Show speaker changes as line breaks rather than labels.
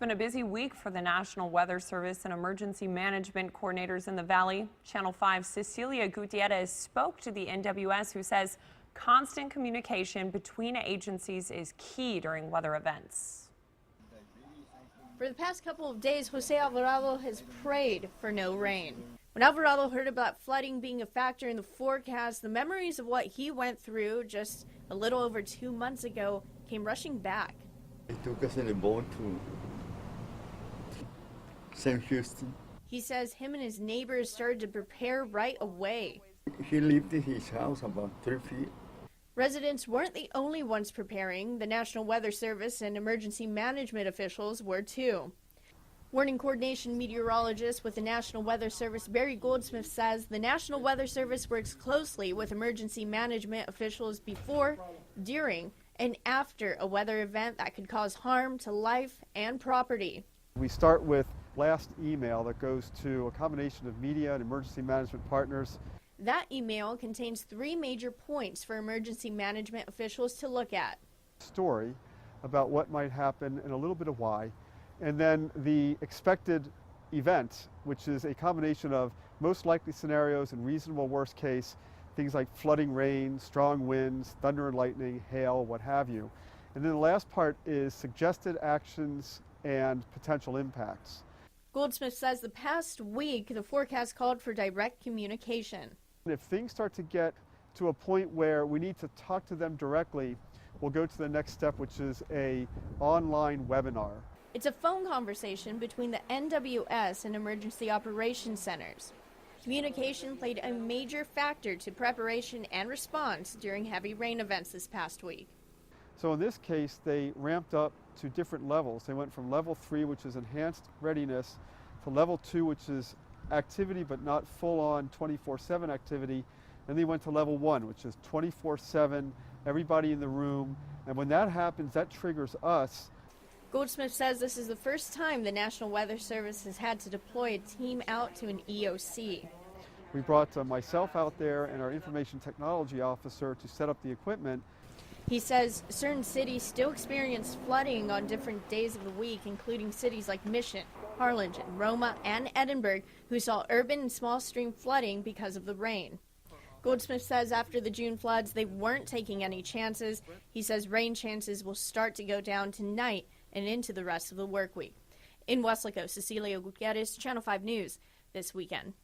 Been a busy week for the National Weather Service and emergency management coordinators in the Valley. Channel 5's Cecilia Gutierrez spoke to the NWS, who says constant communication between agencies is key during weather events.
For the past couple of days, Jose Alvarado has prayed for no rain. When Alvarado heard about flooding being a factor in the forecast, the memories of what he went through just a little over 2 months ago came rushing back.
He took us in a boat to St. Houston.
He says him and his neighbors started to prepare right away.
He lived in his house about 3 feet.
Residents weren't the only ones preparing. The National Weather Service and emergency management officials were too. Warning coordination meteorologist with the National Weather Service, Barry Goldsmith, says the National Weather Service works closely with emergency management officials before, during, and after a weather event that could cause harm to life and property.
We start with blast email that goes to a combination of media and emergency management partners.
That email contains 3 major points for emergency management officials to look at.
Story about what might happen and a little bit of why, and then the expected event, which is a combination of most likely scenarios and reasonable worst case, things like flooding rain, strong winds, thunder and lightning, hail, what have you. And then the last part is suggested actions and potential impacts.
Goldsmith says the past week the forecast called for direct communication.
If things start to get to a point where we need to talk to them directly, we'll go to the next step, which is an online webinar.
It's a phone conversation between the NWS and emergency operations centers. Communication played a major factor to preparation and response during heavy rain events this past week.
So in this case, they ramped up to different levels. They went from level 3, which is enhanced readiness, to level 2, which is activity but not full-on 24/7 activity. And they went to level 1, which is 24/7, everybody in the room. And when that happens, that triggers us.
Goldsmith says this is the first time the National Weather Service has had to deploy a team out to an EOC.
We brought myself out there and our information technology officer to set up the equipment.
He says certain cities still experience flooding on different days of the week, including cities like Mission, Harlingen, Roma, and Edinburgh, who saw urban and small stream flooding because of the rain. Goldsmith says after the June floods, they weren't taking any chances. He says rain chances will start to go down tonight and into the rest of the work week. In Weslaco, Cecilia Gutierrez, Channel 5 News, this weekend.